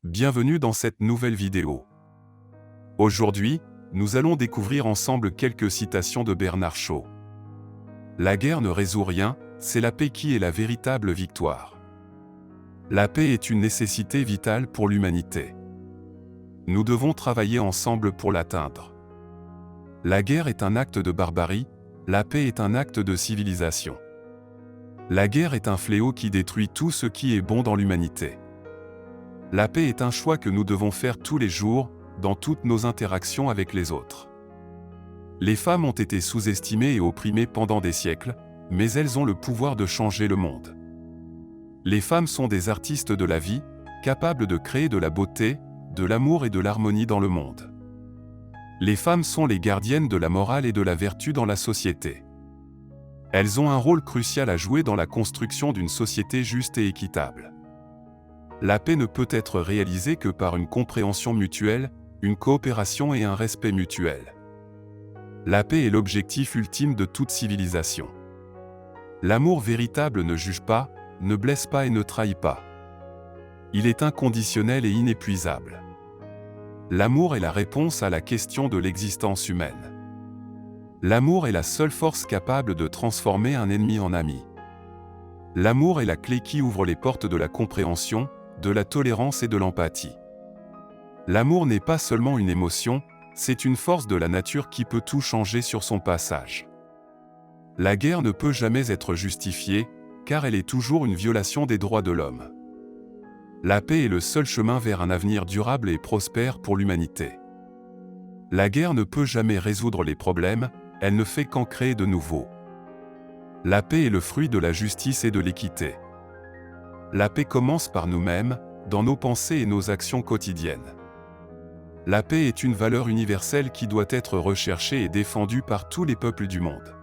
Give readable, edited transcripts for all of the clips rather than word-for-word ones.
Bienvenue dans cette nouvelle vidéo. Aujourd'hui, nous allons découvrir ensemble quelques citations de Bernard Shaw. La guerre ne résout rien, c'est la paix qui est la véritable victoire. La paix est une nécessité vitale pour l'humanité. Nous devons travailler ensemble pour l'atteindre. La guerre est un acte de barbarie, la paix est un acte de civilisation. La guerre est un fléau qui détruit tout ce qui est bon dans l'humanité. La paix est un choix que nous devons faire tous les jours, dans toutes nos interactions avec les autres. Les femmes ont été sous-estimées et opprimées pendant des siècles, mais elles ont le pouvoir de changer le monde. Les femmes sont des artistes de la vie, capables de créer de la beauté, de l'amour et de l'harmonie dans le monde. Les femmes sont les gardiennes de la morale et de la vertu dans la société. Elles ont un rôle crucial à jouer dans la construction d'une société juste et équitable. La paix ne peut être réalisée que par une compréhension mutuelle, une coopération et un respect mutuel. La paix est l'objectif ultime de toute civilisation. L'amour véritable ne juge pas, ne blesse pas et ne trahit pas. Il est inconditionnel et inépuisable. L'amour est la réponse à la question de l'existence humaine. L'amour est la seule force capable de transformer un ennemi en ami. L'amour est la clé qui ouvre les portes de la compréhension, de la tolérance et de l'empathie. L'amour n'est pas seulement une émotion, c'est une force de la nature qui peut tout changer sur son passage. La guerre ne peut jamais être justifiée, car elle est toujours une violation des droits de l'homme. La paix est le seul chemin vers un avenir durable et prospère pour l'humanité. La guerre ne peut jamais résoudre les problèmes, elle ne fait qu'en créer de nouveaux. La paix est le fruit de la justice et de l'équité. La paix commence par nous-mêmes, dans nos pensées et nos actions quotidiennes. La paix est une valeur universelle qui doit être recherchée et défendue par tous les peuples du monde.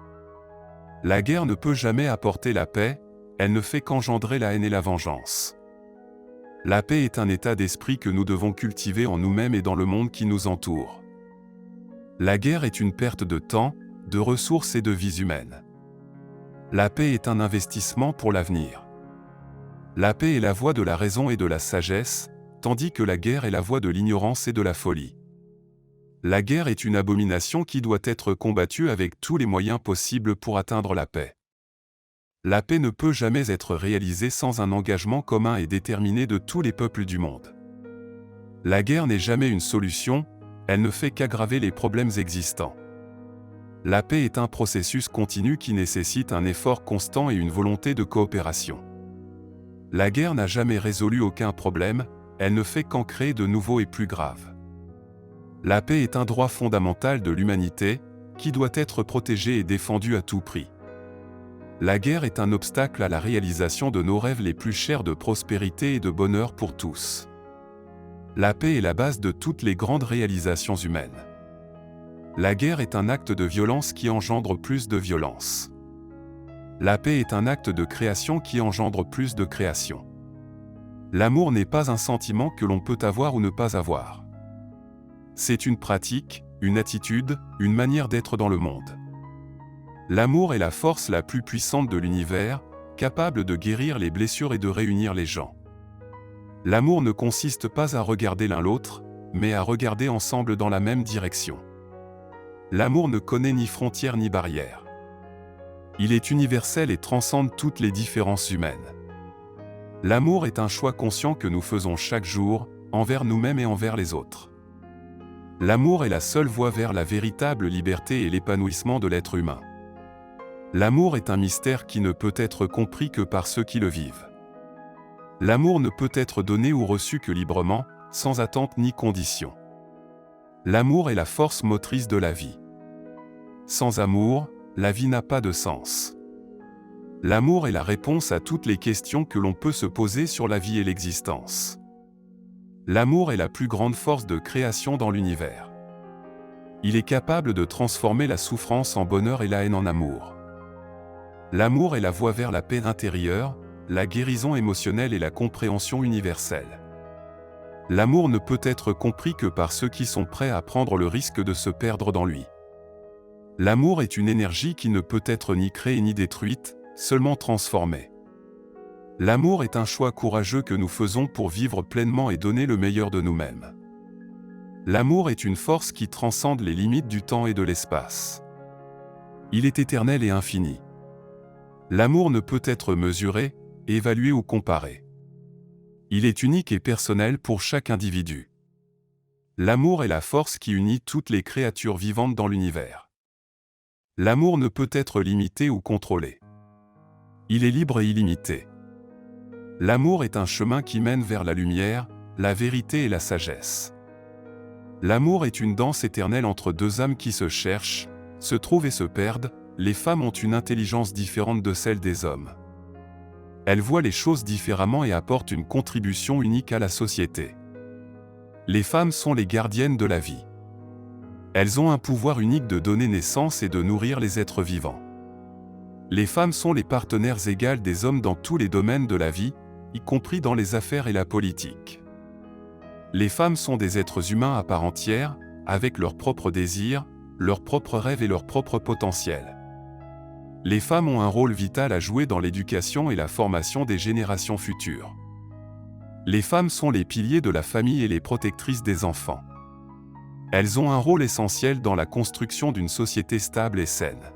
La guerre ne peut jamais apporter la paix, elle ne fait qu'engendrer la haine et la vengeance. La paix est un état d'esprit que nous devons cultiver en nous-mêmes et dans le monde qui nous entoure. La guerre est une perte de temps, de ressources et de vies humaines. La paix est un investissement pour l'avenir. La paix est la voie de la raison et de la sagesse, tandis que la guerre est la voie de l'ignorance et de la folie. La guerre est une abomination qui doit être combattue avec tous les moyens possibles pour atteindre la paix. La paix ne peut jamais être réalisée sans un engagement commun et déterminé de tous les peuples du monde. La guerre n'est jamais une solution, elle ne fait qu'aggraver les problèmes existants. La paix est un processus continu qui nécessite un effort constant et une volonté de coopération. La guerre n'a jamais résolu aucun problème, elle ne fait qu'en créer de nouveaux et plus graves. La paix est un droit fondamental de l'humanité, qui doit être protégé et défendu à tout prix. La guerre est un obstacle à la réalisation de nos rêves les plus chers de prospérité et de bonheur pour tous. La paix est la base de toutes les grandes réalisations humaines. La guerre est un acte de violence qui engendre plus de violence. La paix est un acte de création qui engendre plus de création. L'amour n'est pas un sentiment que l'on peut avoir ou ne pas avoir. C'est une pratique, une attitude, une manière d'être dans le monde. L'amour est la force la plus puissante de l'univers, capable de guérir les blessures et de réunir les gens. L'amour ne consiste pas à regarder l'un l'autre, mais à regarder ensemble dans la même direction. L'amour ne connaît ni frontières ni barrières. Il est universel et transcende toutes les différences humaines. L'amour est un choix conscient que nous faisons chaque jour, envers nous-mêmes et envers les autres. L'amour est la seule voie vers la véritable liberté et l'épanouissement de l'être humain. L'amour est un mystère qui ne peut être compris que par ceux qui le vivent. L'amour ne peut être donné ou reçu que librement, sans attente ni condition. L'amour est la force motrice de la vie. Sans amour, la vie n'a pas de sens. L'amour est la réponse à toutes les questions que l'on peut se poser sur la vie et l'existence. L'amour est la plus grande force de création dans l'univers. Il est capable de transformer la souffrance en bonheur et la haine en amour. L'amour est la voie vers la paix intérieure, la guérison émotionnelle et la compréhension universelle. L'amour ne peut être compris que par ceux qui sont prêts à prendre le risque de se perdre dans lui. L'amour est une énergie qui ne peut être ni créée ni détruite, seulement transformée. L'amour est un choix courageux que nous faisons pour vivre pleinement et donner le meilleur de nous-mêmes. L'amour est une force qui transcende les limites du temps et de l'espace. Il est éternel et infini. L'amour ne peut être mesuré, évalué ou comparé. Il est unique et personnel pour chaque individu. L'amour est la force qui unit toutes les créatures vivantes dans l'univers. L'amour ne peut être limité ou contrôlé. Il est libre et illimité. L'amour est un chemin qui mène vers la lumière, la vérité et la sagesse. L'amour est une danse éternelle entre deux âmes qui se cherchent, se trouvent et se perdent. Les femmes ont une intelligence différente de celle des hommes. Elles voient les choses différemment et apportent une contribution unique à la société. Les femmes sont les gardiennes de la vie. Elles ont un pouvoir unique de donner naissance et de nourrir les êtres vivants. Les femmes sont les partenaires égales des hommes dans tous les domaines de la vie, y compris dans les affaires et la politique. Les femmes sont des êtres humains à part entière, avec leurs propres désirs, leurs propres rêves et leur propre potentiel. Les femmes ont un rôle vital à jouer dans l'éducation et la formation des générations futures. Les femmes sont les piliers de la famille et les protectrices des enfants. Elles ont un rôle essentiel dans la construction d'une société stable et saine.